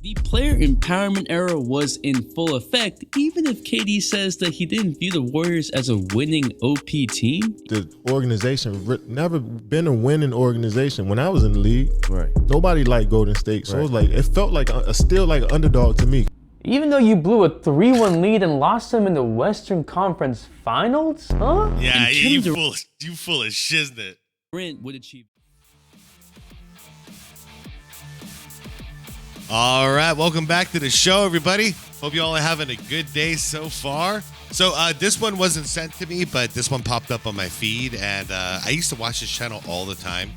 The player empowerment era was in full effect, even if KD says that he didn't view the Warriors as a winning OP team. The organization never been a winning organization. When I was in the league, nobody liked Golden State, so it felt like still like an underdog to me. Even though you blew a 3-1 lead and lost them in the Western Conference Finals, huh? Yeah, you full of shiznit. Durant would achieve. All right, welcome back to the show, everybody. Hope you all are having a good day so far. So this one wasn't sent to me, but this one popped up on my feed, and I used to watch this channel all the time.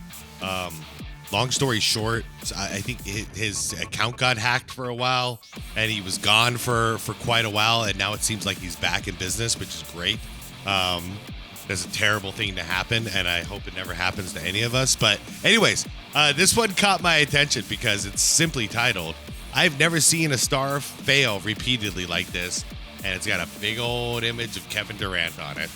Long story short, I think his account got hacked for a while, and he was gone for quite a while, and now it seems like he's back in business, which is great. That's a terrible thing to happen, and I hope it never happens to any of us. But anyways, this one caught my attention because it's simply titled, "I've never seen a star fail repeatedly like this," and it's got a big old image of Kevin Durant on it.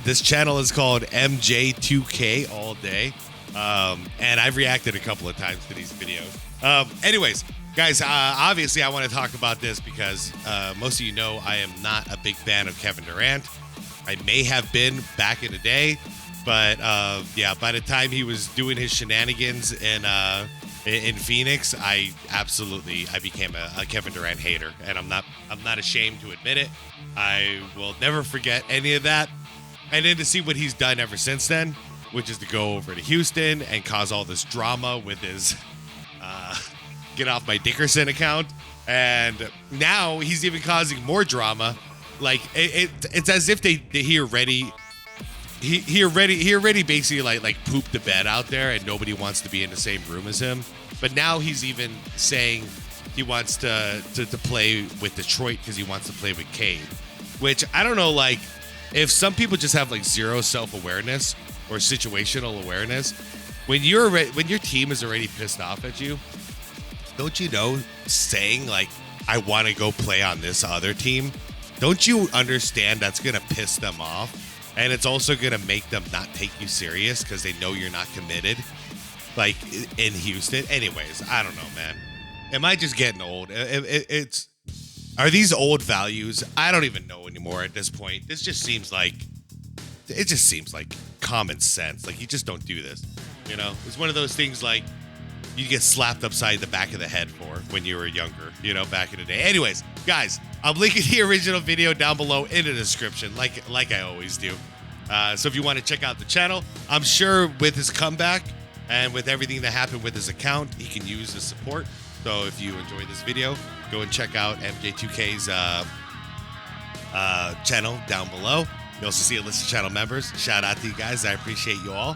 This channel is called MJ2K all day, and I've reacted a couple of times to these videos. Anyways, guys, obviously I want to talk about this because most of you know I am not a big fan of Kevin Durant. I may have been back in the day, but yeah, by the time he was doing his shenanigans in Phoenix, I became a Kevin Durant hater, and I'm not ashamed to admit it. I will never forget any of that. And then to see what he's done ever since then, which is to go over to Houston and cause all this drama with his get off my Dickerson account, and now he's even causing more drama. Like it's as if he already basically like pooped the bed out there, and nobody wants to be in the same room as him. But now he's even saying he wants to play with Detroit because he wants to play with Cade, which I don't know. Like, if some people just have like zero self-awareness or situational awareness, when your team is already pissed off at you, don't you know, saying like, I want to go play on this other team, don't you understand that's going to piss them off? And it's also going to make them not take you serious because they know you're not committed, like in Houston. Anyways, I don't know, man. Am I just getting old? Are these old values? I don't even know anymore at this point. It just seems like common sense. Like, you just don't do this, you know? It's one of those things like you get slapped upside the back of the head for when you were younger, you know, back in the day. Anyways, guys, I'm linking the original video down below in the description, like I always do. So if you want to check out the channel, I'm sure with his comeback and with everything that happened with his account, he can use the support. So if you enjoyed this video, go and check out MJ2K's channel down below. You also see a list of channel members. Shout out to you guys. I appreciate you all.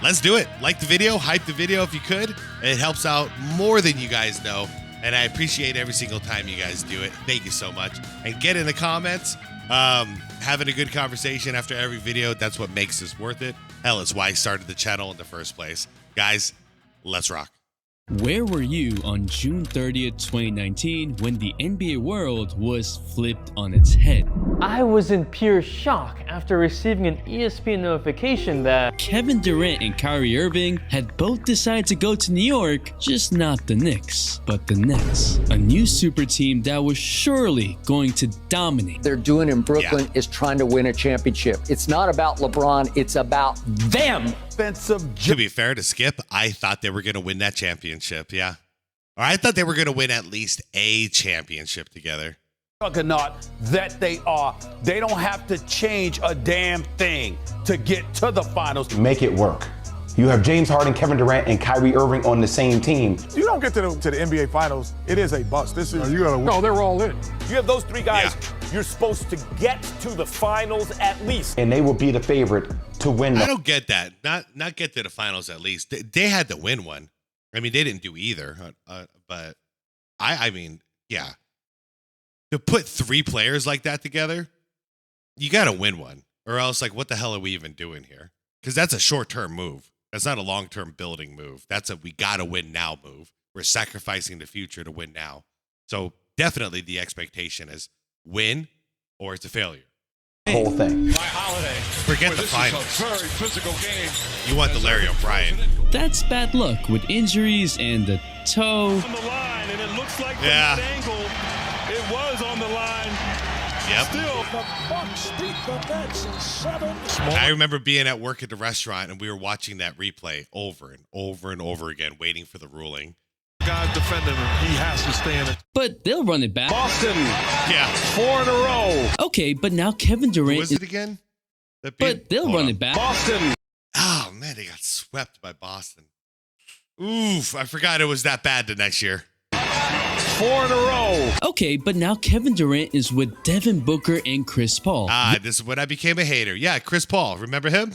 Let's do it. Like the video, hype the video if you could. It helps out more than you guys know, and I appreciate every single time you guys do it. Thank you so much. And get in the comments. Having a good conversation after every video, that's what makes this worth it. Hell, it's why I started the channel in the first place. Guys, let's rock. Where were you on June 30th, 2019 when the NBA world was flipped on its head? I was in pure shock after receiving an ESPN notification that Kevin Durant and Kyrie Irving had both decided to go to New York, just not the Knicks, but the Nets. A new super team that was surely going to dominate. They're doing in Brooklyn is trying to win a championship. It's not about LeBron, it's about them. To be fair to Skip, I thought they were going to win that championship, yeah. Or I thought they were going to win at least a championship together. Juggernaut that they are. They don't have to change a damn thing to get to the finals. Make it work. You have James Harden, Kevin Durant, and Kyrie Irving on the same team. You don't get to the NBA Finals, it is a bust. This is no, they're all in. You have those three guys. Yeah. You're supposed to get to the finals at least. And they will be the favorite to win. I don't get that. Not get to the finals at least. They had to win one. I mean, they didn't do either. But I mean, yeah. To put three players like that together, you got to win one. Or else, like, what the hell are we even doing here? Because that's a short-term move. That's not a long-term building move. That's a we got to win now move. We're sacrificing the future to win now. So definitely the expectation is win or it's a failure. Whole thing. Holiday. Forget the finals. This is a very physical game. You want the Larry O'Brien. That's bad luck with injuries and the toe. On the line, and it looks like from that angle, it was on the line. Yep. Still, the Bucks beat the Nets in 7. I remember being at work at the restaurant, and we were watching that replay over and over and over again, waiting for the ruling. God defending him. He has to stay in it. But they'll run it back. Boston. Yeah. 4 in a row. Okay, but now Kevin Durant. Who was it again? But they'll run it back. Boston. Oh, man, they got swept by Boston. Oof, I forgot it was that bad the next year. 4 in a row. Okay, but now Kevin Durant is with Devin Booker and Chris Paul. This is when I became a hater. Yeah, Chris Paul. Remember him?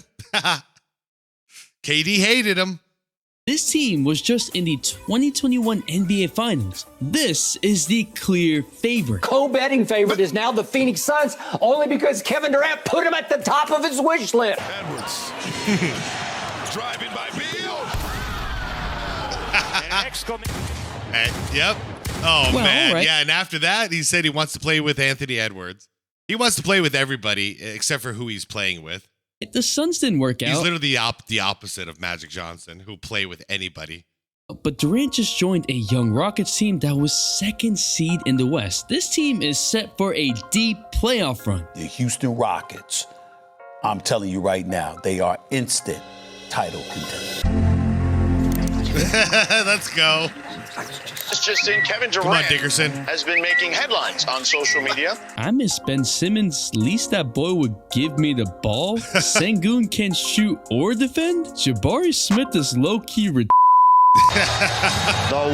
KD hated him. This team was just in the 2021 NBA Finals. This is the clear favorite. Co-betting favorite is now the Phoenix Suns, only because Kevin Durant put him at the top of his wish list. Edwards. Driving by Beal. Yep. Oh, Well, man. right. Yeah, and after that, he said he wants to play with Anthony Edwards. He wants to play with everybody except for who he's playing with. The Suns didn't work He's out. literally the opposite of Magic Johnson, who'll play with anybody. But Durant just joined a young Rockets team that was second seed in the West. This team is set for a deep playoff run. The Houston Rockets, I'm telling you right now, they are instant title contenders. Let's go. It's just in Kevin Durant Come on, Dickerson. has been making headlines on social media. I miss Ben Simmons. Least that boy would give me the ball. Sengun can't shoot or defend. Jabari Smith is low-key The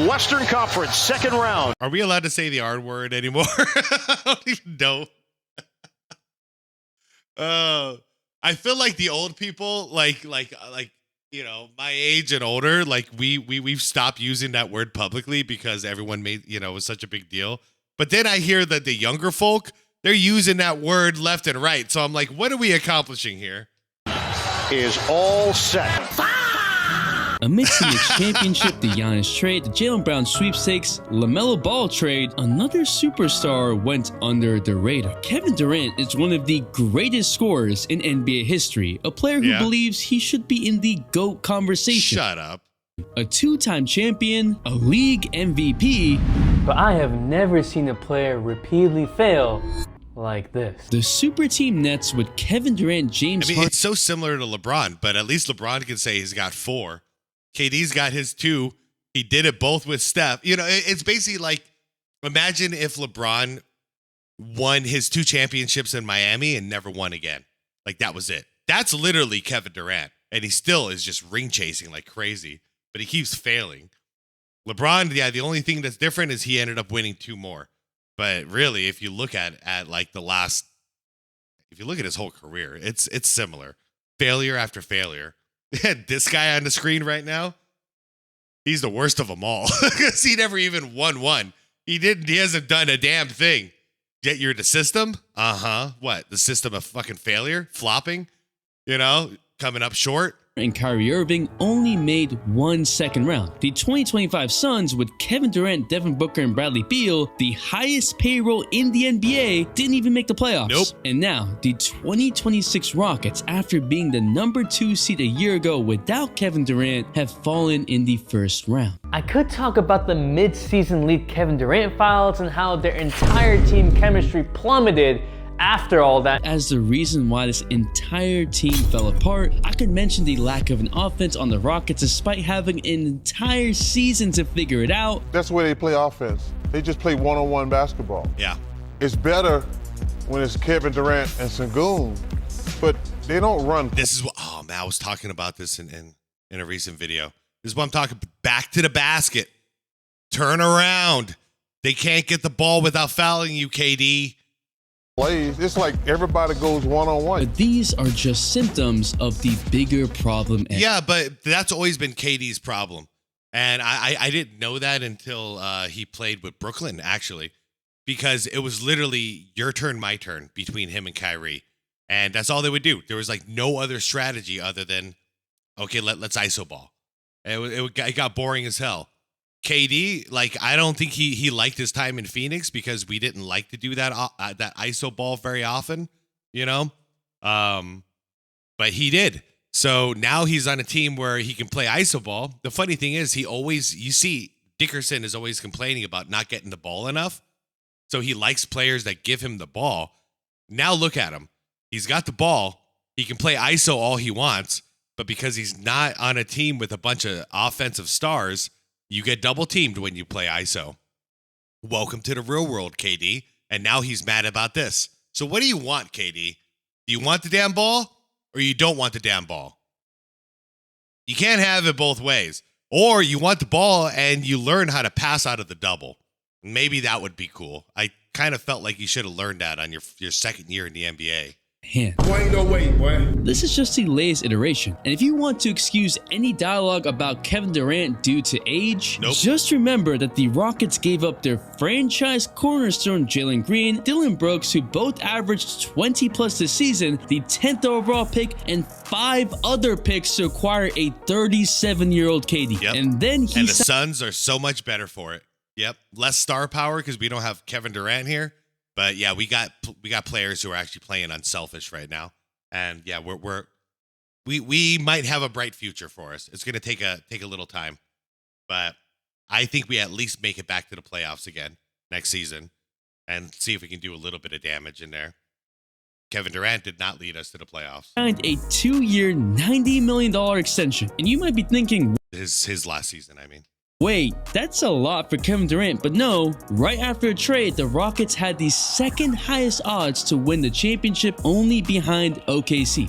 Western Conference second round. Are we allowed to say the R word anymore? I don't even know. I feel like the old people, like you know, my age and older, like we've stopped using that word publicly because everyone made, you know, it was such a big deal. But then I hear that the younger folk, they're using that word left and right. So I'm like, what are we accomplishing here? Is all set. Amidst the Knicks championship, the Giannis trade, the Jaylen Brown sweepstakes, LaMelo Ball trade, another superstar went under the radar. Kevin Durant is one of the greatest scorers in NBA history, a player who believes he should be in the GOAT conversation. Shut up. A two-time champion, a league MVP. But I have never seen a player repeatedly fail like this. The super team Nets with Kevin Durant, James I mean, Harden. it's so similar to LeBron, but at least LeBron can say he's got 4. KD's got his 2. He did it both with Steph. You know, it's basically like, imagine if LeBron won his 2 championships in Miami and never won again. Like, that was it. That's literally Kevin Durant. And he still is just ring chasing like crazy, but he keeps failing. LeBron, yeah, the only thing that's different is he ended up winning 2 more. But really, if you look at like the last, if you look at his whole career, it's similar. Failure after failure. This guy on the screen right now, he's the worst of them all because he never even won one. He hasn't done a damn thing. Yet you're the system? What? The system of fucking failure? Flopping? You know, coming up short? and Kyrie Irving only made 1 second round. The 2025 Suns, with Kevin Durant, Devin Booker, and Bradley Beal, the highest payroll in the NBA, didn't even make the playoffs. Nope. And now, the 2026 Rockets, after being the number 2 seed a year ago without Kevin Durant, have fallen in the first round. I could talk about the mid-season lead Kevin Durant files and how their entire team chemistry plummeted after all that. As the reason why this entire team fell apart, I could mention the lack of an offense on the Rockets despite having an entire season to figure it out. That's the way they play offense. They just play one-on-one basketball. Yeah. It's better when it's Kevin Durant and Sengun, but they don't run. This is what, oh man, I was talking about this in a recent video. This is what I'm talking, back to the basket. Turn around. They can't get the ball without fouling you, KD. Plays. It's like everybody goes one-on-one. But these are just symptoms of the bigger problem. Yeah, but that's always been KD's problem. And I didn't know that until he played with Brooklyn, actually, because it was literally your turn, my turn between him and Kyrie. And that's all they would do. There was like no other strategy other than, okay, let's ISO ball. It got boring as hell. KD, like, I don't think he liked his time in Phoenix because we didn't like to do that ISO ball very often, you know? But he did. So now he's on a team where he can play iso ball. The funny thing is you see Dickerson is always complaining about not getting the ball enough. So he likes players that give him the ball. Now look at him. He's got the ball. He can play iso all he wants, but because he's not on a team with a bunch of offensive stars, you get double teamed when you play iso. Welcome to the real world, KD. And now he's mad about this. So what do you want, KD? Do you want the damn ball or you don't want the damn ball? You can't have it both ways. Or you want the ball and you learn how to pass out of the double. Maybe that would be cool. I kind of felt like you should have learned that on your second year in the NBA. Hand. Boy, ain't no way, boy. This is just the latest iteration, and if you want to excuse any dialogue about Kevin Durant due to age, just remember that the Rockets gave up their franchise cornerstone Jalen Green, Dylan Brooks, who both averaged 20 plus this season, the 10th overall pick, and 5 other picks to acquire a 37-year-old KD. Yep. And then the Suns are so much better for it. Yep, less star power because we don't have Kevin Durant here. But yeah, we got players who are actually playing unselfish right now, and yeah, we might have a bright future for us. It's going to take a little time, but I think we at least make it back to the playoffs again next season, and see if we can do a little bit of damage in there. Kevin Durant did not lead us to the playoffs. Signed a 2-year, $90 million extension, and you might be thinking, his last season, I mean. Wait, that's a lot for Kevin Durant, but no, right after a trade, the Rockets had the second highest odds to win the championship, only behind OKC.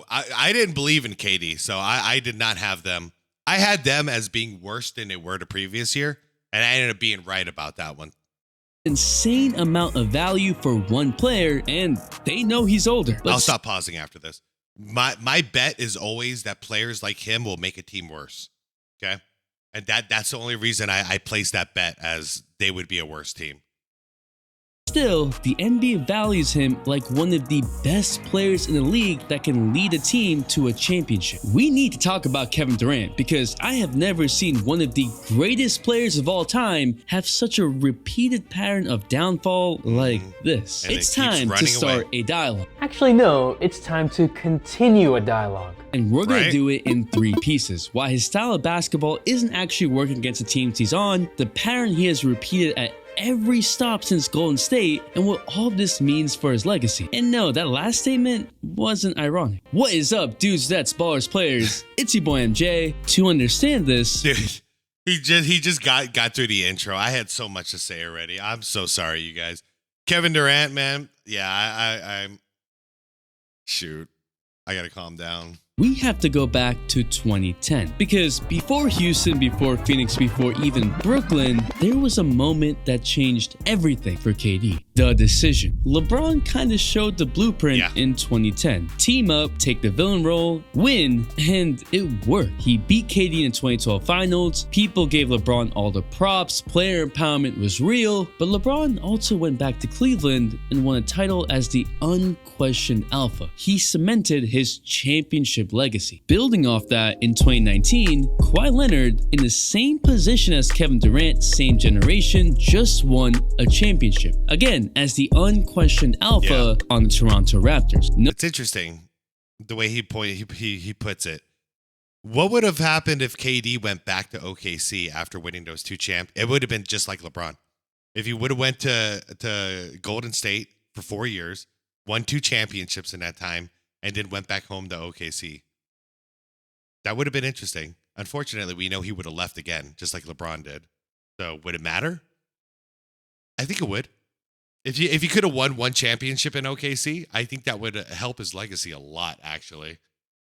I didn't believe in KD, so I did not have them. I had them as being worse than they were the previous year, and I ended up being right about that one. Insane amount of value for one player, and they know he's older. I'll stop pausing after this. My bet is always that players like him will make a team worse. Okay? And that's the only reason I placed that bet, as they would be a worse team. Still, the NBA values him like one of the best players in the league that can lead a team to a championship. We need to talk about Kevin Durant because I have never seen one of the greatest players of all time have such a repeated pattern of downfall like this. And it's time to start a dialogue. Actually, no, it's time to continue a dialogue. And we're going to do it in 3 pieces. While his style of basketball isn't actually working against the teams he's on, the pattern he has repeated at every stop since Golden State, and what all this means for his legacy. And no, that last statement wasn't ironic. What is up, dudes, that's ballers, players? It's your boy MJ. To understand this, dude, he just got through the intro. I had so much to say already. I'm so sorry, you guys. Kevin Durant, man. Yeah, I'm. Shoot, I gotta calm down. We have to go back to 2010 because before Houston, before Phoenix, before even Brooklyn, there was a moment that changed everything for KD. The decision. LeBron kind of showed the blueprint in 2010. Team up, take the villain role, win, and it worked. He beat KD in the 2012 finals. People gave LeBron all the props. Player empowerment was real, but LeBron also went back to Cleveland and won a title as the unquestioned alpha. He cemented his championship legacy. Building off that, in 2019, Kawhi Leonard, in the same position as Kevin Durant, same generation, just won a championship. Again, as the unquestioned alpha on the Toronto Raptors. It's interesting the way he puts it. What would have happened if KD went back to OKC after winning those 2 champs? It would have been just like LeBron. If he would have went to Golden State for 4 years, won 2 championships in that time, and then went back home to OKC. That would have been interesting. Unfortunately, we know he would have left again, just like LeBron did. So would it matter? I think it would. If he could have won 1 championship in OKC, I think that would help his legacy a lot, actually.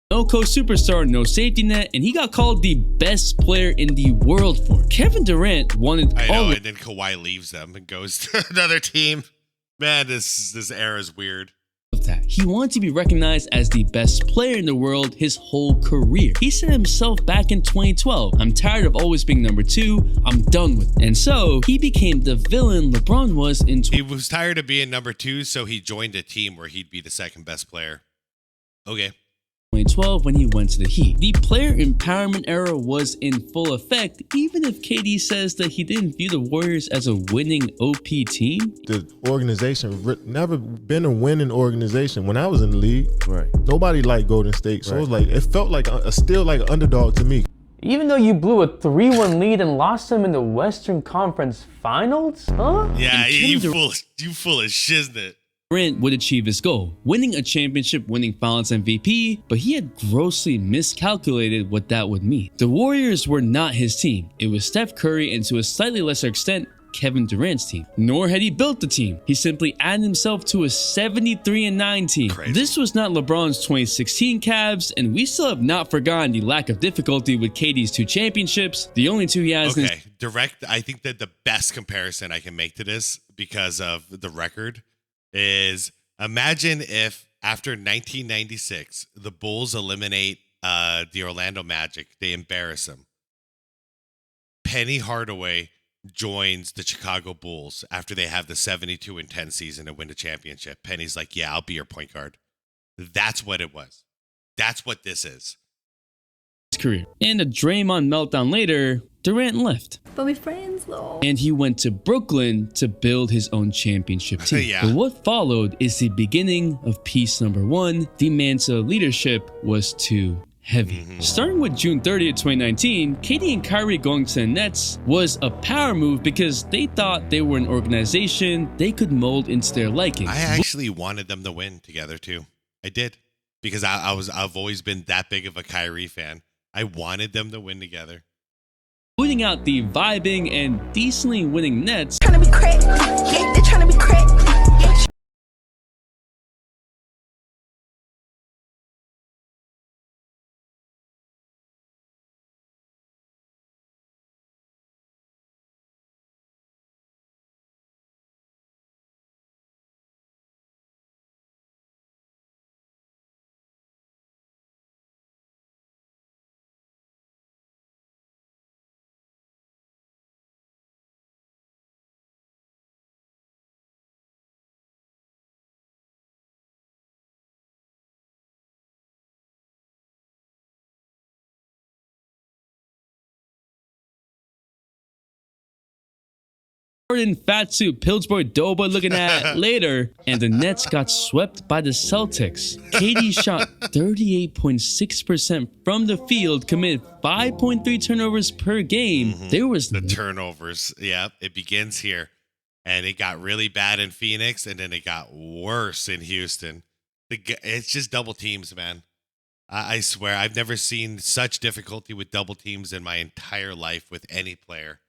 No co-superstar, no safety net, and he got called the best player in the world for it. Kevin Durant wanted and then Kawhi leaves them and goes to another team. Man, this era is weird. That. He wanted to be recognized as the best player in the world his whole career. He said himself back in 2012, I'm tired of always being number 2, I'm done with it. And so he became the villain LeBron was in He was tired of being number 2, so he joined a team where he'd be the second best player. Okay. 2012 when he went to the Heat. The player empowerment era was in full effect, even if KD says that he didn't view the Warriors as a winning OP team. The organization never been a winning organization. When I was in the league, nobody liked Golden State, so it was like it felt like still like an underdog to me. Even though you blew a 3-1 lead and lost them in the Western Conference Finals, huh? Yeah, you full of shiznit. Durant would achieve his goal, winning a championship, winning Finals MVP, but he had grossly miscalculated what that would mean. The Warriors were not his team. It was Steph Curry and to a slightly lesser extent, Kevin Durant's team. Nor had he built the team. He simply added himself to a 73-9 team. Crazy. This was not LeBron's 2016 Cavs, and we still have not forgotten the lack of difficulty with KD's 2 championships. The only 2 he has. Okay, I think that the best comparison I can make to this, because of the record, is imagine if after 1996, the Bulls eliminate the Orlando Magic. They embarrass them. Penny Hardaway joins the Chicago Bulls after they have the 72-10 season and win the championship. Penny's like, yeah, I'll be your point guard. That's what it was. That's what this is. Career. And a Draymond meltdown later, Durant left. But we're friends though. And he went to Brooklyn to build his own championship team. Yeah. But what followed is the beginning of piece number 1. The mantle of leadership was too heavy. Starting with June 30th, 2019, KD and Kyrie going to the Nets was a power move because they thought they were an organization they could mold into their liking. I actually wanted them to win together too. I did, because I've always been that big of a Kyrie fan. I wanted them to win together. Putting out the vibing and decently winning Nets. Trying to be crack. Yeah, they're trying to be crack. Yeah. Fatsu, Pillsbury Doughboy looking at later, and the Nets got swept by the Celtics. KD shot 38.6% from the field, committed 5.3 turnovers per game. There was the turnovers. Yeah, it begins here. And it got really bad in Phoenix, and then it got worse in Houston. It's just double teams, man. I swear, I've never seen such difficulty with double teams in my entire life with any player.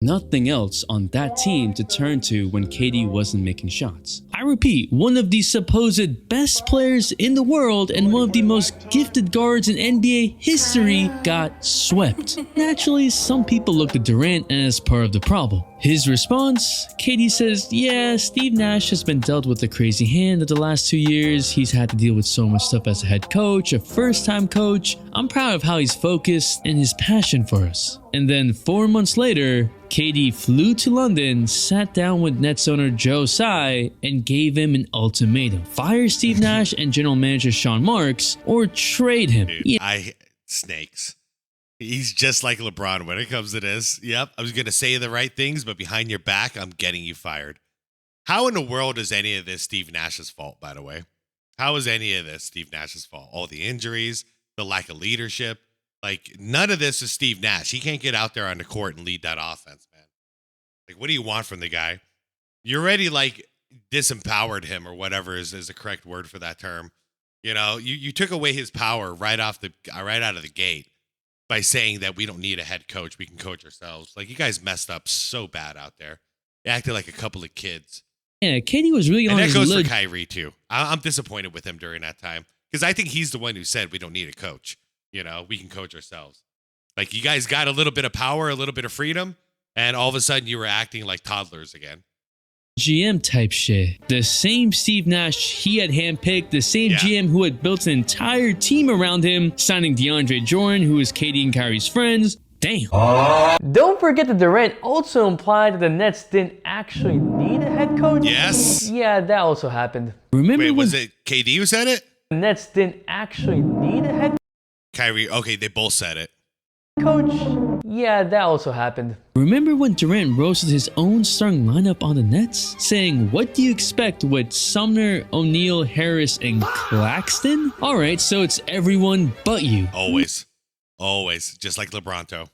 Nothing else on that team to turn to when KD wasn't making shots. I repeat, one of the supposed best players in the world and one of the most gifted guards in NBA history got swept. Naturally, some people looked at Durant as part of the problem. His response, KD says, yeah, Steve Nash has been dealt with a crazy hand of the last 2 years. He's had to deal with so much stuff as a head coach, a first-time coach. I'm proud of how he's focused and his passion for us. And then 4 months later, KD flew to London, sat down with Nets owner Joe Tsai, and gave him an ultimatum. Fire Steve Nash and general manager Sean Marks, or trade him. Dude, snakes. He's just like LeBron when it comes to this. Yep, I was going to say the right things, but behind your back, I'm getting you fired. How in the world is any of this Steve Nash's fault, by the way? How is any of this Steve Nash's fault? All the injuries, the lack of leadership. Like, none of this is Steve Nash. He can't get out there on the court and lead that offense, man. Like, what do you want from the guy? You already, like, disempowered him, or whatever is the correct word for that term. You know, you took away his power right out of the gate by saying that we don't need a head coach. We can coach ourselves. Like, you guys messed up so bad out there. You acted like a couple of kids. Yeah, KD was really on his And that goes for Kyrie, too. I'm disappointed with him during that time, because I think he's the one who said we don't need a coach. You know, we can coach ourselves. Like, you guys got a little bit of power, a little bit of freedom, and all of a sudden you were acting like toddlers again. GM type shit. The same Steve Nash he had handpicked, the same GM who had built an entire team around him, signing DeAndre Jordan, who is KD and Kyrie's friends. Damn. Don't forget that Durant also implied that the Nets didn't actually need a head coach. Yes. Yeah, that also happened. Remember Wait, was it KD who said it? the Nets didn't actually need a head Kyrie, okay, they both said it. coach? Yeah, that also happened. Remember when Durant roasted his own starting lineup on the Nets, saying, "What do you expect with Sumner, O'Neal, Harris, and Claxton?" Alright, so it's everyone but you. Always. Always. Just like LeBronto.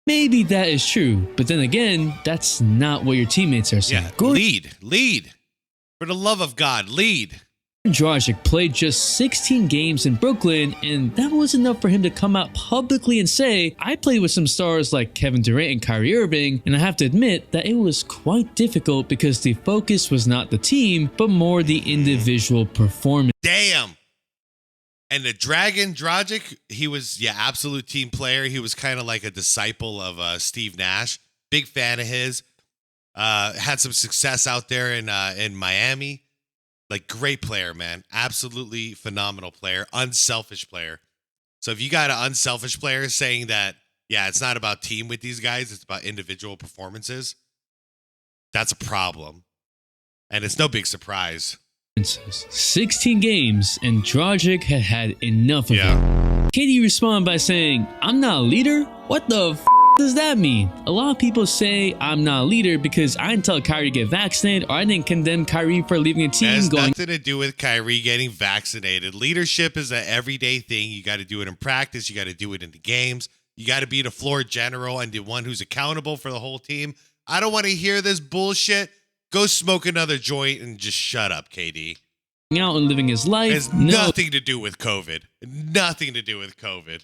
Maybe that is true, but then again, that's not what your teammates are saying. Yeah, lead. For the love of God, lead. Dragic played just 16 games in Brooklyn, and that was enough for him to come out publicly and say, "I played with some stars like Kevin Durant and Kyrie Irving, and I have to admit that it was quite difficult because the focus was not the team, but more the individual performance." Damn. And the Dragon, Dragic, he was, absolute team player. He was kind of like a disciple of Steve Nash. Big fan of his. Had some success out there in Miami. Like, great player, man. Absolutely phenomenal player. Unselfish player. So if you got an unselfish player saying that, it's not about team with these guys, it's about individual performances, that's a problem. And it's no big surprise. 16 games, and Dragic had had enough of it. KD responded by saying, "I'm not a leader? What the f does that mean? A lot of people say I'm not a leader because I didn't tell Kyrie to get vaccinated, or I didn't condemn Kyrie for leaving a team Has going." nothing to do with Kyrie getting vaccinated. Leadership is an everyday thing. You got to do it in practice. You got to do it in the games. You got to be the floor general and the one who's accountable for the whole team. I don't want to hear this bullshit. Go smoke another joint and just shut up, KD. Out and living his life. It has nothing to do with COVID. Nothing to do with COVID.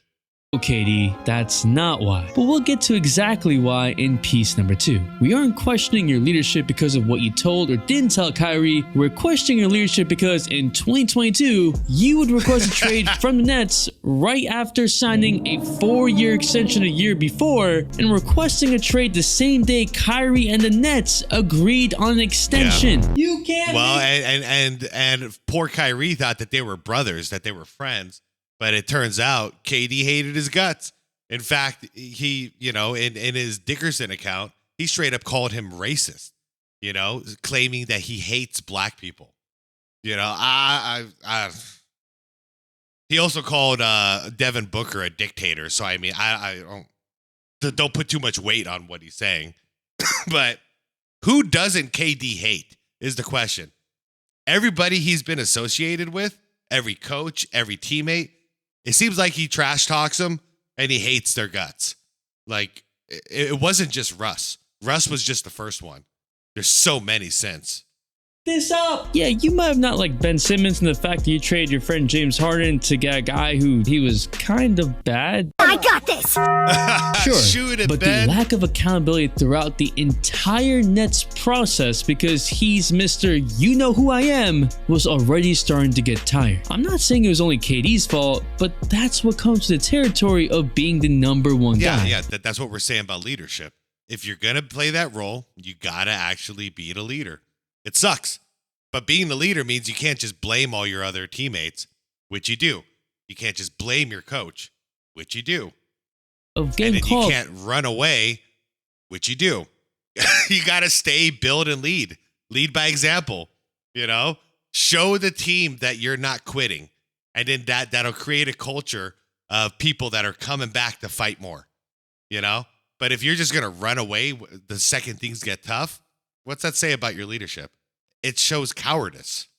KD, that's not why. But we'll get to exactly why in piece number 2. We aren't questioning your leadership because of what you told or didn't tell Kyrie. We're questioning your leadership because in 2022, you would request a trade from the Nets right after signing a 4-year extension a year before, and requesting a trade the same day Kyrie and the Nets agreed on an extension. You can't. Well, and poor Kyrie thought that they were brothers, that they were friends. But it turns out KD hated his guts. In fact, he, in his Dickerson account, he straight up called him racist, claiming that he hates black people. He also called Devin Booker a dictator. So, I mean, I don't put too much weight on what he's saying. But who doesn't KD hate is the question. Everybody he's been associated with, every coach, every teammate, it seems like he trash talks them and he hates their guts. Like, it wasn't just Russ. Russ was just the first one. There's so many since. This up. Yeah, you might have not liked Ben Simmons and the fact that you traded your friend James Harden to get a guy who he was kind of bad. I got this. Sure, Shoot it, but Ben. the lack of accountability throughout the entire Nets process because he's Mr. You Know Who I Am was already starting to get tired. I'm not saying it was only KD's fault, but that's what comes to the territory of being the number one guy. Yeah, that's what we're saying about leadership. If you're going to play that role, you got to actually be the leader. It sucks, but being the leader means you can't just blame all your other teammates, which you do. You can't just blame your coach, which you do. Of and getting then called. You can't run away, which you do. You got to stay, build, and lead. Lead by example, Show the team that you're not quitting. And then that'll create a culture of people that are coming back to fight more, But if you're just going to run away the second things get tough, what's that say about your leadership? It shows cowardice.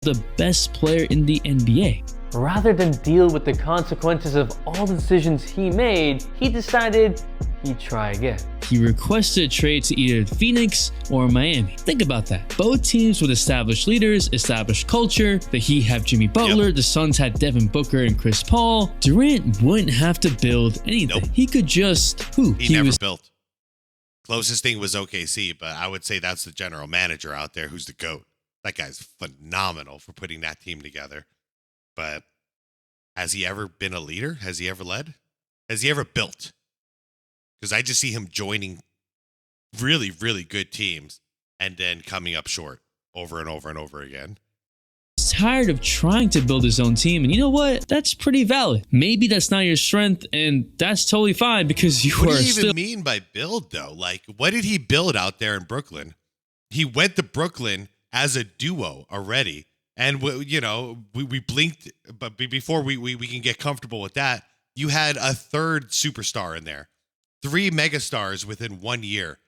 The best player in the NBA. Rather than deal with the consequences of all the decisions he made, he decided he'd try again. He requested a trade to either Phoenix or Miami. Think about that. Both teams with established leaders, established culture. The Heat have Jimmy Butler. Yep. The Suns had Devin Booker and Chris Paul. Durant wouldn't have to build anything. Nope. He could just He never built. Closest thing was OKC, but I would say that's the general manager out there who's the GOAT. That guy's phenomenal for putting that team together. But has he ever been a leader? Has he ever led? Has he ever built? Because I just see him joining really, really good teams and then coming up short over and over and over again. Tired of trying to build his own team, and you know what? That's pretty valid. Maybe that's not your strength, and that's totally fine because you are still. What do you even mean by build, though? Like, what did he build out there in Brooklyn? He went to Brooklyn as a duo already, And we blinked, but before we can get comfortable with that, you had a third superstar in there, 3 megastars within 1 year.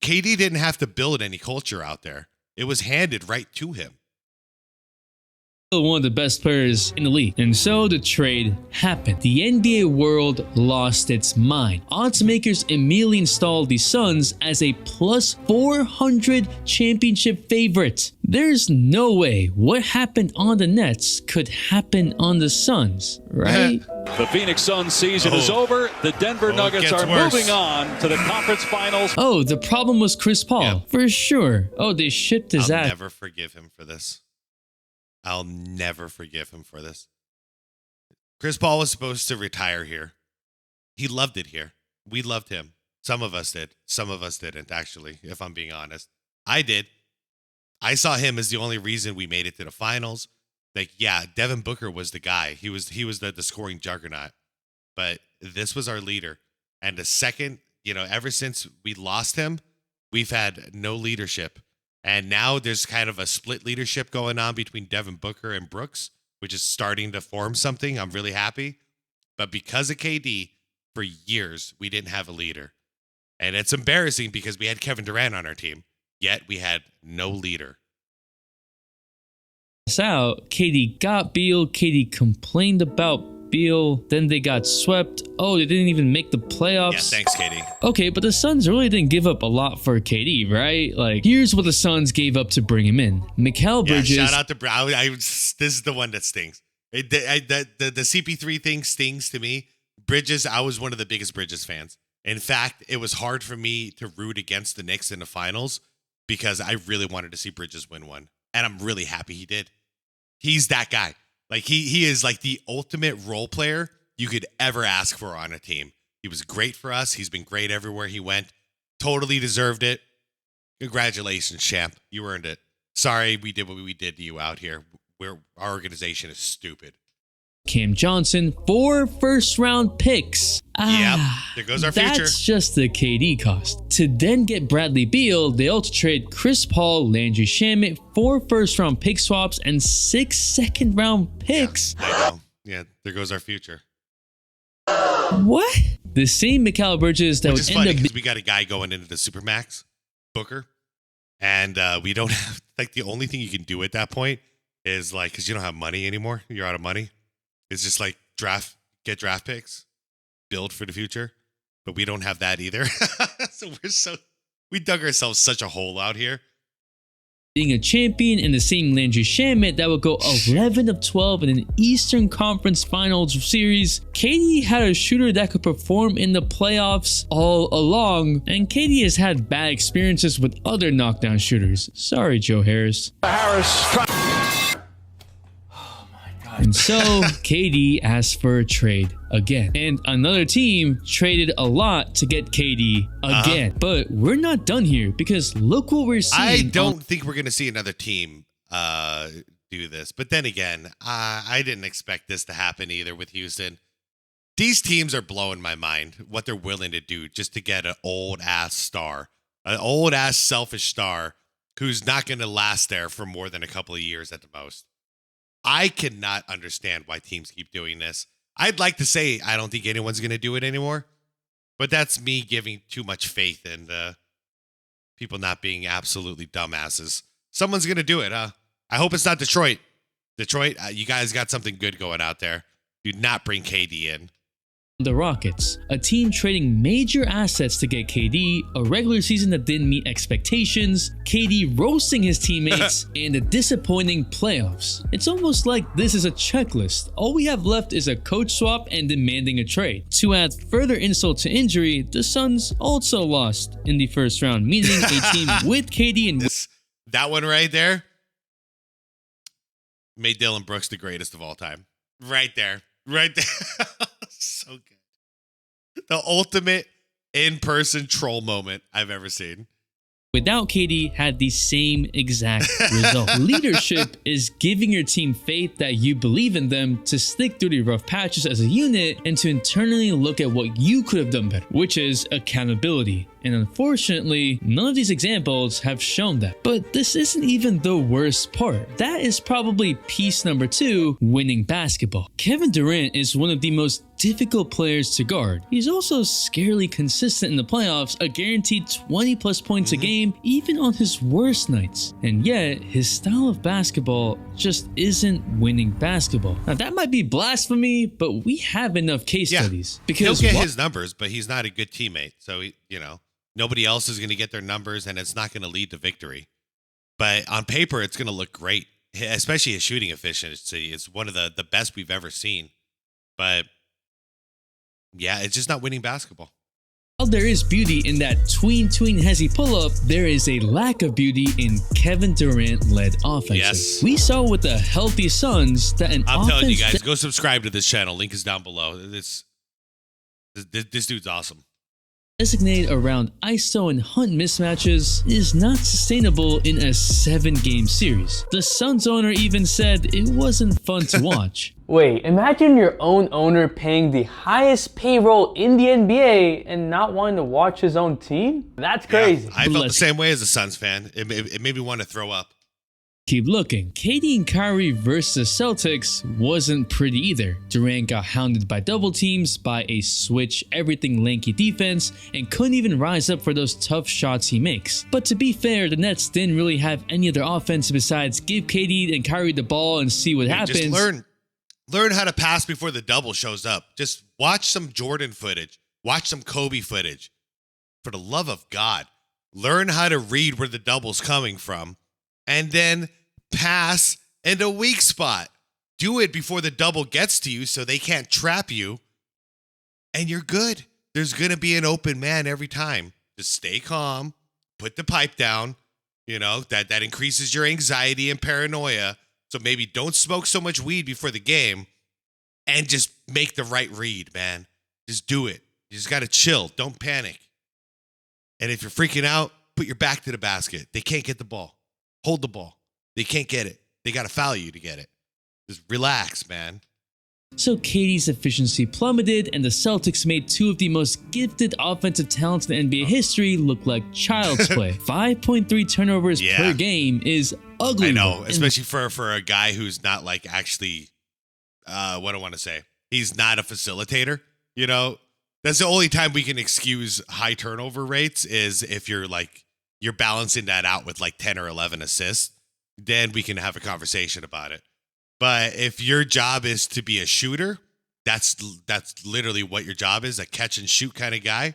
KD didn't have to build any culture out there. It was handed right to him. One of the best players in the league. And so the trade happened. The NBA world lost its mind. Odds makers immediately installed the Suns as a plus 400 championship favorite. There's no way what happened on the Nets could happen on the Suns, right? The Phoenix Suns season is over. The Denver Nuggets are moving on to the conference finals. Oh, the problem was Chris Paul. Yep. For sure. Oh, they shipped his ass. I'll never forgive him for this. I'll never forgive him for this. Chris Paul was supposed to retire here. He loved it here. We loved him. Some of us did. Some of us didn't, actually, if I'm being honest. I did. I saw him as the only reason we made it to the finals. Like, yeah, Devin Booker was the guy. He was the scoring juggernaut. But this was our leader. And the second, ever since we lost him, we've had no leadership. And now there's kind of a split leadership going on between Devin Booker and Brooks, which is starting to form something. I'm really happy. But because of KD, for years, we didn't have a leader. And it's embarrassing because we had Kevin Durant on our team, yet we had no leader. Out, KD got Beal. KD complained about Beal. Then they got swept. Oh, they didn't even make the playoffs. Yeah, thanks, KD. Okay, but the Suns really didn't give up a lot for KD, right? Like, here's what the Suns gave up to bring him in. Mikal Bridges. Yeah, shout out to Brown. This is the one that stings. The CP3 thing stings to me. Bridges, I was one of the biggest Bridges fans. In fact, it was hard for me to root against the Knicks in the finals because I really wanted to see Bridges win one. And I'm really happy he did. He's that guy. Like, he is like the ultimate role player you could ever ask for on a team. He was great for us. He's been great everywhere he went. Totally deserved it. Congratulations, champ. You earned it. Sorry we did what we did to you out here. Our organization is stupid. Cam Johnson, 4 first-round picks. Yep, there goes our future. That's just the KD cost. To then get Bradley Beal, they also trade Chris Paul, Landry Shamet, 4 first-round pick swaps, and 6 second-round picks. Yeah, I know. Yeah, there goes our future. What? The same Mikal Bridges that Which would is end funny up... because we got a guy going into the Supermax, Booker, and we don't have... Like, the only thing you can do at that point is, like, because you don't have money anymore. You're out of money. It's just like get draft picks, build for the future, but we don't have that either. So we dug ourselves such a hole out here. Being a champion in the same Landry Shamet that would go 11 of 12 in an Eastern Conference Finals series. KD had a shooter that could perform in the playoffs all along, and KD has had bad experiences with other knockdown shooters. Sorry, Joe Harris. And so KD asked for a trade again. And another team traded a lot to get KD again. But we're not done here because look what we're seeing. I don't think we're going to see another team do this. But then again, I didn't expect this to happen either with Houston. These teams are blowing my mind, what they're willing to do just to get an old-ass star. An old-ass selfish star who's not going to last there for more than a couple of years at the most. I cannot understand why teams keep doing this. I'd like to say I don't think anyone's going to do it anymore, but that's me giving too much faith in people not being absolutely dumbasses. Someone's going to do it, huh? I hope it's not Detroit. Detroit, you guys got something good going out there. Do not bring KD in. The Rockets, a team trading major assets to get KD, a regular season that didn't meet expectations, KD roasting his teammates, and a disappointing playoffs. It's almost like this is a checklist. All we have left is a coach swap and demanding a trade. To add further insult to injury, the Suns also lost in the first round, meaning a team with KD and... That one right there made Dylan Brooks the greatest of all time. Right there. Right there. So good. The ultimate in-person troll moment I've ever seen. without KD had the same exact result. Leadership is giving your team faith that you believe in them to stick through the rough patches as a unit and to internally look at what you could have done better, which is accountability. And unfortunately, none of these examples have shown that. But this isn't even the worst part. That is probably piece number 2, winning basketball. Kevin Durant is one of the most difficult players to guard. He's also scarily consistent in the playoffs, a guaranteed 20 plus points a game, even on his worst nights. And yet, his style of basketball just isn't winning basketball. Now that might be blasphemy, but we have enough case studies. Because he'll get his numbers, but he's not a good teammate. So, nobody else is going to get their numbers, and it's not going to lead to victory. But on paper, it's going to look great, especially his shooting efficiency. It's one of the best we've ever seen. But yeah, it's just not winning basketball. While there is beauty in that tween hezzy pull-up, there is a lack of beauty in Kevin Durant-led offenses. Yes. We saw with the healthy Suns that I'm telling you guys, go subscribe to this channel. Link is down below. This dude's awesome. Designated around ISO and Hunt mismatches is not sustainable in a 7-game series. The Suns owner even said it wasn't fun to watch. Wait, imagine your own owner paying the highest payroll in the NBA and not wanting to watch his own team? That's crazy. Yeah, I felt the same way as a Suns fan. It made me want to throw up. Keep looking. KD and Kyrie versus the Celtics wasn't pretty either. Durant got hounded by double teams, by a switch everything lanky defense, and couldn't even rise up for those tough shots he makes. But to be fair, the Nets didn't really have any other offense besides give KD and Kyrie the ball and see what happens. Just learn how to pass before the double shows up. Just watch some Jordan footage. Watch some Kobe footage. For the love of God, learn how to read where the double's coming from. And then pass in a weak spot. Do it before the double gets to you so they can't trap you. And you're good. There's going to be an open man every time. Just stay calm. Put the pipe down. That increases your anxiety and paranoia. So maybe don't smoke so much weed before the game. And just make the right read, man. Just do it. You just got to chill. Don't panic. And if you're freaking out, put your back to the basket. They can't get the ball. Hold the ball. They can't get it. They got to foul you to get it. Just relax, man. So KD's efficiency plummeted, and the Celtics made 2 of the most gifted offensive talents in NBA history look like child's play. 5.3 turnovers per game is ugly. I know, especially for a guy who's not like actually, what do I want to say? He's not a facilitator, That's the only time we can excuse high turnover rates is if you're balancing that out with like 10 or 11 assists, then we can have a conversation about it. But if your job is to be a shooter, that's literally what your job is, a catch and shoot kind of guy.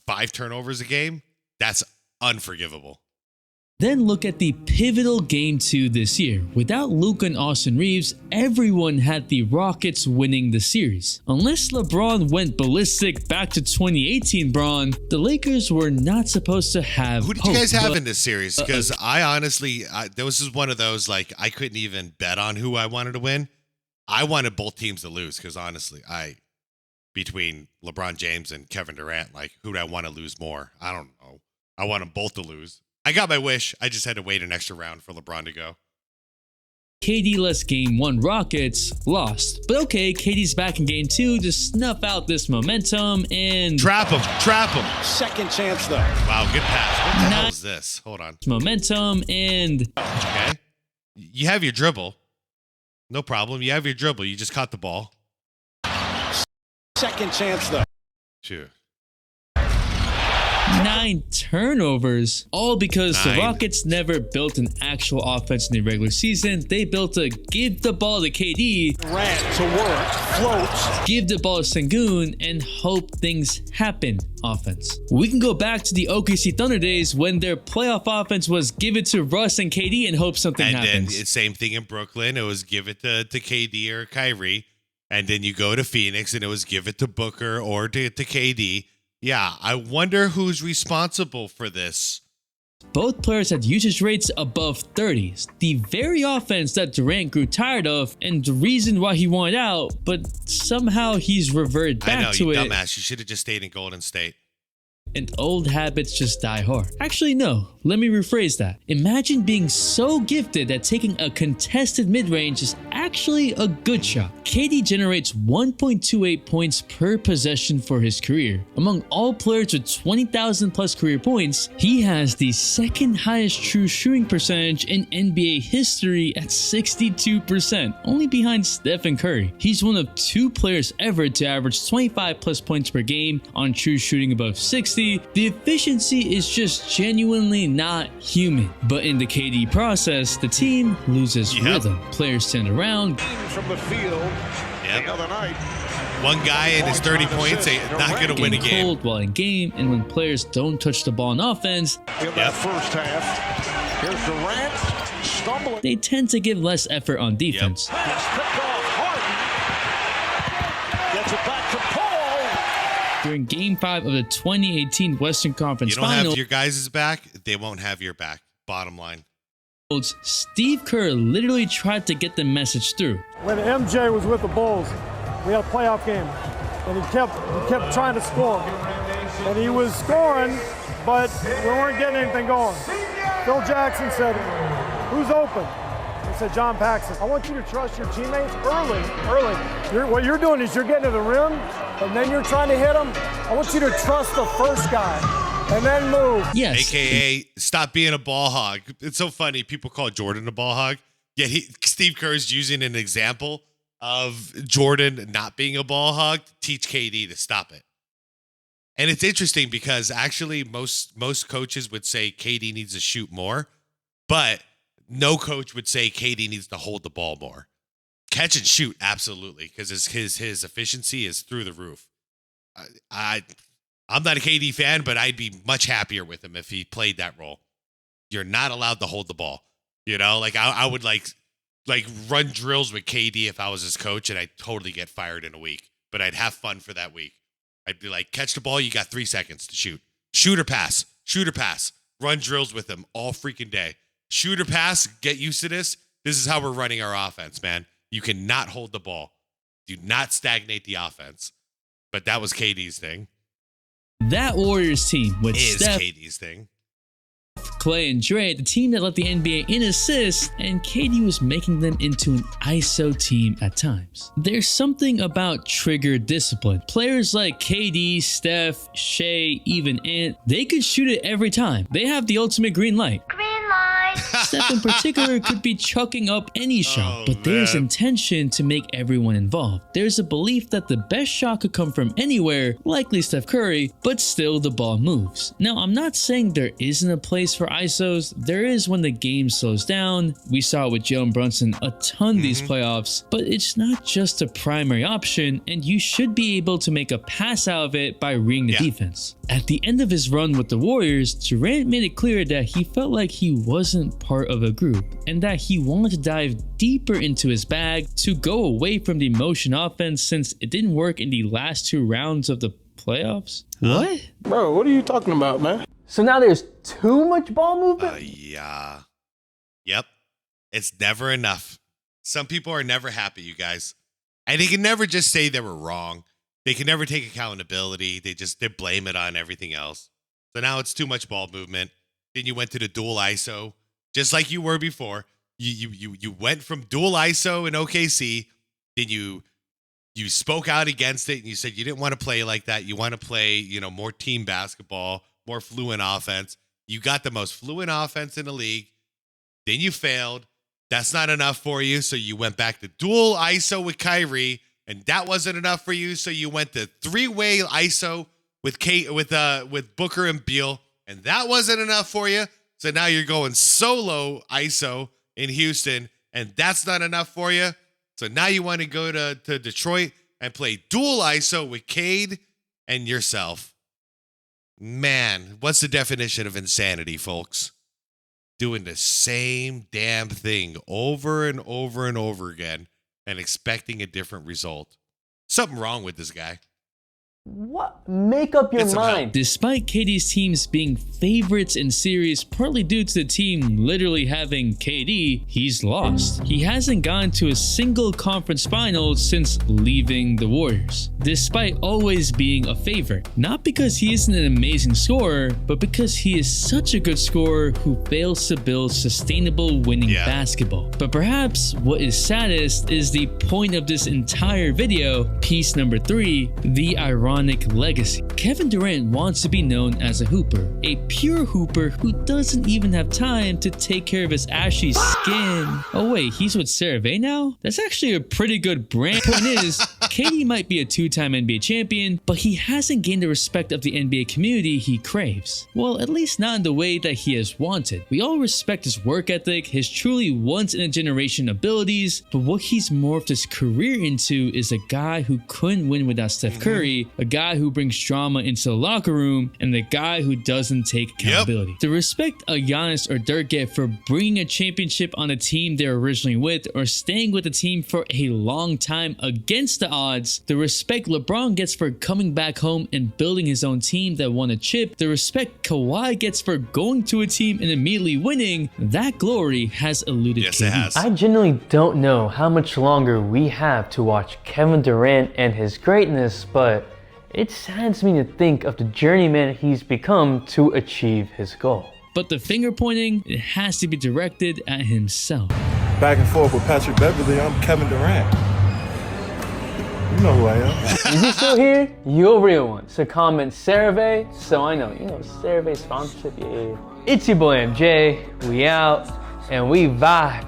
5 turnovers a game, that's unforgivable. Then look at the pivotal Game 2 this year. Without Luka and Austin Reeves, everyone had the Rockets winning the series. Unless LeBron went ballistic back to 2018 Bron, the Lakers were not supposed to have Who did you guys have in this series? Because I honestly, this is one of those, I couldn't even bet on who I wanted to win. I wanted both teams to lose because honestly, between LeBron James and Kevin Durant, who do I want to lose more? I don't know. I want them both to lose. I got my wish. I just had to wait an extra round for LeBron to go. KD-less Game 1 Rockets lost. But okay, KD's back in Game 2 to snuff out this momentum and... Trap him. Second chance, though. Wow, good pass. What the hell is this? Hold on. Momentum and... Okay. You have your dribble. No problem. You have your dribble. You just caught the ball. Second chance, though. Sure. 9 turnovers, all because the Rockets never built an actual offense in the regular season. They built a give the ball to KD, ran to work, floats, give the ball to Sengun, and hope things happen offense. We can go back to the OKC Thunder days when their playoff offense was give it to Russ and KD and hope something happens. And then same thing in Brooklyn. It was give it to KD or Kyrie. And then you go to Phoenix and it was give it to Booker or to KD. Yeah, I wonder who's responsible for this. Both players had usage rates above 30s, the very offense that Durant grew tired of and the reason why he wanted out, but somehow he's reverted back to it. I know, you dumbass. You should have just stayed in Golden State. and old habits just die hard. Actually, no, let me rephrase that. Imagine being so gifted that taking a contested mid-range is actually a good shot. KD generates 1.28 points per possession for his career. Among all players with 20,000 plus career points, he has the second highest true shooting percentage in NBA history at 62%, only behind Steph and Curry. He's one of 2 players ever to average 25 plus points per game on true shooting above 60. The efficiency is just genuinely not human. But in the KD process, the team loses rhythm. Players stand around. From the field the other night. One guy and his 30 points ain't not going to win a game. Cold while in game, and when players don't touch the ball on offense, In that first half, here's Durant stumbling. they tend to give less effort on defense. Gets picked off. Harden gets it back to Paul. During Game 5 of the 2018 Western Conference You don't Finals, have your guys' back, they won't have your back. Bottom line. Steve Kerr literally tried to get the message through. When MJ was with the Bulls, we had a playoff game, and he kept trying to score. And he was scoring, but we weren't getting anything going. Phil Jackson said, "Who's open?" He said, "John Paxson." I want you to trust your teammates early. What you're doing is you're getting to the rim, and then you're trying to hit them. I want you to trust the first guy. And then move. Yes. AKA stop being a ball hog. It's so funny. People call Jordan a ball hog. Yet Steve Kerr is using an example of Jordan not being a ball hog to teach KD to stop it. And it's interesting because actually most coaches would say KD needs to shoot more, but no coach would say KD needs to hold the ball more. Catch and shoot, absolutely, because his efficiency is through the roof. I'm not a KD fan, but I'd be much happier with him if he played that role. You're not allowed to hold the ball. You know, like I would like run drills with KD if I was his coach, and I'd totally get fired in a week. But I'd have fun for that week. I'd be like, catch the ball, you got 3 seconds to shoot. Shoot or pass. Shoot or pass. Run drills with him all freaking day. Shoot or pass, get used to this. This is how we're running our offense, man. You cannot hold the ball. Do not stagnate the offense. But that was KD's thing. That Warriors team with Steph, KD's thing. Clay, and Dre, the team that led the NBA in assists, and KD was making them into an ISO team at times. There's something about trigger discipline. Players like KD, Steph, Shea, even Ant, they could shoot it every time. They have the ultimate green light. Steph in particular could be chucking up any shot, but there's intention to make everyone involved. There's a belief that the best shot could come from anywhere, likely Steph Curry, but still the ball moves. Now, I'm not saying there isn't a place for ISOs. There is when the game slows down. We saw it with Jalen Brunson a ton these playoffs, but it's not just a primary option, and you should be able to make a pass out of it by reading the defense. At the end of his run with the Warriors, Durant made it clear that he felt like he wasn't part of a group and that he wanted to dive deeper into his bag to go away from the motion offense since it didn't work in the last 2 rounds of the playoffs. What? Bro, what are you talking about, man? So now there's too much ball movement? Yeah. Yep. It's never enough. Some people are never happy, you guys. And they can never just say they were wrong. They can never take accountability. They blame it on everything else. So now it's too much ball movement. Then you went to the dual ISO, just like you were before. You went from dual ISO in OKC. Then you spoke out against it and you said you didn't want to play like that. You want to play, more team basketball, more fluent offense. You got the most fluent offense in the league. Then you failed. That's not enough for you. So you went back to dual ISO with Kyrie, and that wasn't enough for you. So you went to 3-way ISO with Booker and Beal, and that wasn't enough for you. So now you're going solo ISO in Houston, and that's not enough for you. So now you want to go to Detroit and play dual ISO with Cade and yourself. Man, what's the definition of insanity, folks? Doing the same damn thing over and over and over again and expecting a different result. Something wrong with this guy. What? Make up your mind. Despite KD's teams being favorites in series, partly due to the team literally having KD, he's lost. He hasn't gone to a single conference final since leaving the Warriors, despite always being a favorite. Not because he isn't an amazing scorer, but because he is such a good scorer who fails to build sustainable winning basketball. But perhaps what is saddest is the point of this entire video, piece number 3, the ironic legacy. Kevin Durant wants to be known as a hooper, a pure hooper who doesn't even have time to take care of his ashy skin. Oh wait, he's with CeraVe now? That's actually a pretty good brand. Point is, KD might be a 2-time NBA champion, but he hasn't gained the respect of the NBA community he craves. Well, at least not in the way that he has wanted. We all respect his work ethic, his truly once-in-a-generation abilities, but what he's morphed his career into is a guy who couldn't win without Steph Curry, a guy who brings drama into the locker room, and the guy who doesn't take accountability. The respect a Giannis or Dirk get for bringing a championship on a team they're originally with, or staying with the team for a long time against the odds, the respect LeBron gets for coming back home and building his own team that won a chip, the respect Kawhi gets for going to a team and immediately winning, that glory has eluded KD. It has. I genuinely don't know how much longer we have to watch Kevin Durant and his greatness, but it saddens me to think of the journeyman he's become to achieve his goal. But the finger pointing, it has to be directed at himself. Back and forth with Patrick Beverly, I'm Kevin Durant. You know who I am. Is he still here? You're a real one. So comment CeraVe, so I know. You know, CeraVe sponsorship, yeah. It's your boy MJ, we out, and we vibe.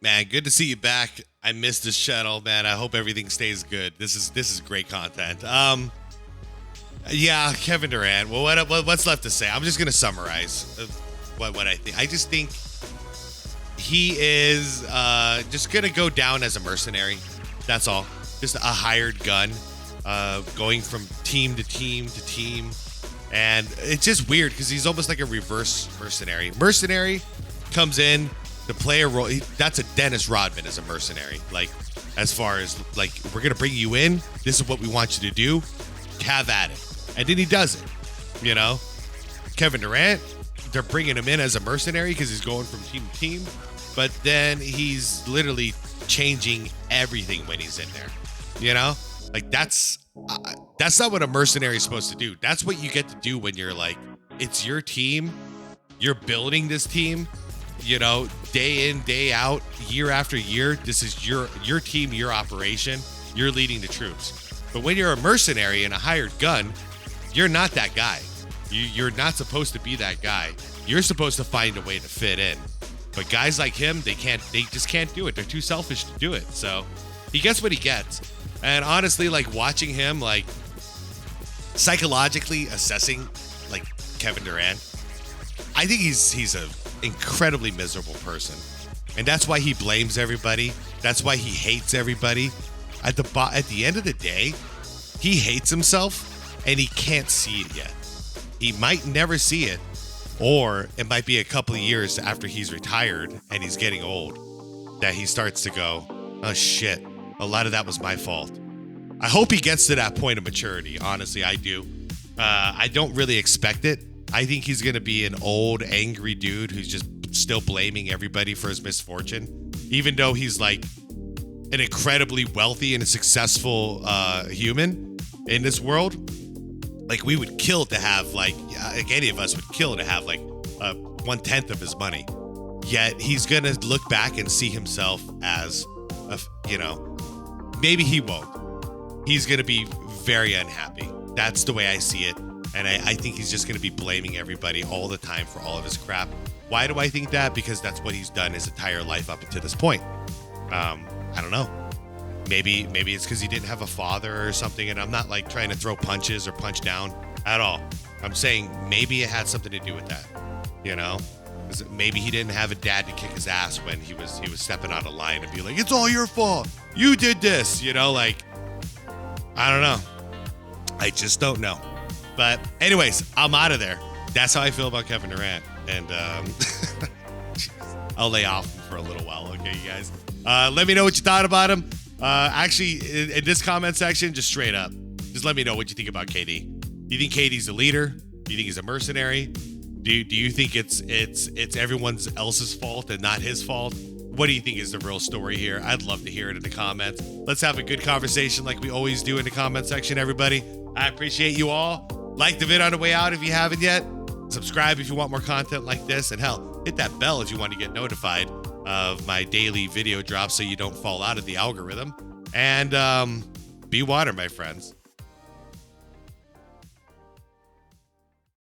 Man, good to see you back. I missed the shuttle, man. I hope everything stays good. This is great content. Yeah, Kevin Durant. Well, what's left to say? I'm just gonna summarize what I think. I just think he is just gonna go down as a mercenary. That's all. Just a hired gun, going from team to team to team, and it's just weird because he's almost like a reverse mercenary. Mercenary comes in to play a role. That's a Dennis Rodman as a mercenary. Like, as far as like, we're gonna bring you in. This is what we want you to do. Have at it. And then he does it. You know, Kevin Durant, they're bringing him in as a mercenary because he's going from team to team, but then he's literally changing everything when he's in there. You know, like that's not what a mercenary is supposed to do. That's what you get to do when you're like, it's your team. You're building this team. You know, day in, day out, year after year. This is your team, your operation. You're leading the troops. But when you're a mercenary and a hired gun, you're not that guy. You're not supposed to be that guy. You're supposed to find a way to fit in. But guys like him, they just can't do it. They're too selfish to do it. So he gets what he gets. And honestly, like watching him, like psychologically assessing like Kevin Durant, I think he's a incredibly miserable person. And that's why he blames everybody. That's why he hates everybody. At the end of the day, he hates himself and he can't see it yet. He might never see it, or it might be a couple of years after he's retired and he's getting old that he starts to go, oh shit, a lot of that was my fault. I hope he gets to that point of maturity. Honestly, I do. I don't really expect it. I think he's going to be an old, angry dude who's just still blaming everybody for his misfortune, even though he's like an incredibly wealthy and a successful human in this world. Like, we would kill to have like any of us would kill to have like 1/10 of his money. Yet he's gonna look back and see himself as maybe he won't. He's gonna be very unhappy. That's the way I see it. And I think he's just gonna be blaming everybody all the time for all of his crap. Why do I think that? Because that's what he's done his entire life up until this point. I don't know. Maybe it's because he didn't have a father or something, and I'm not like trying to throw punches or punch down at all. I'm saying maybe it had something to do with that, you know? Because maybe he didn't have a dad to kick his ass when he was stepping out of line and be like, it's all your fault. You did this, you know? Like, I don't know. I just don't know. But anyways, I'm out of there. That's how I feel about Kevin Durant. And I'll lay off for a little while, okay, you guys? Let me know what you thought about him. Actually, in this comment section, just straight up, Just let me know what you think about KD. Do you think KD's a leader? Do you think he's a mercenary? Do you think it's everyone else's fault and not his fault? What do you think is the real story here? I'd love to hear it in the comments. Let's have a good conversation like we always do in the comment section, everybody. I appreciate you all. Like the vid on the way out if you haven't yet. Subscribe if you want more content like this. And hell, hit that bell if you want to get notified of my daily video drops so you don't fall out of the algorithm. And be water, my friends.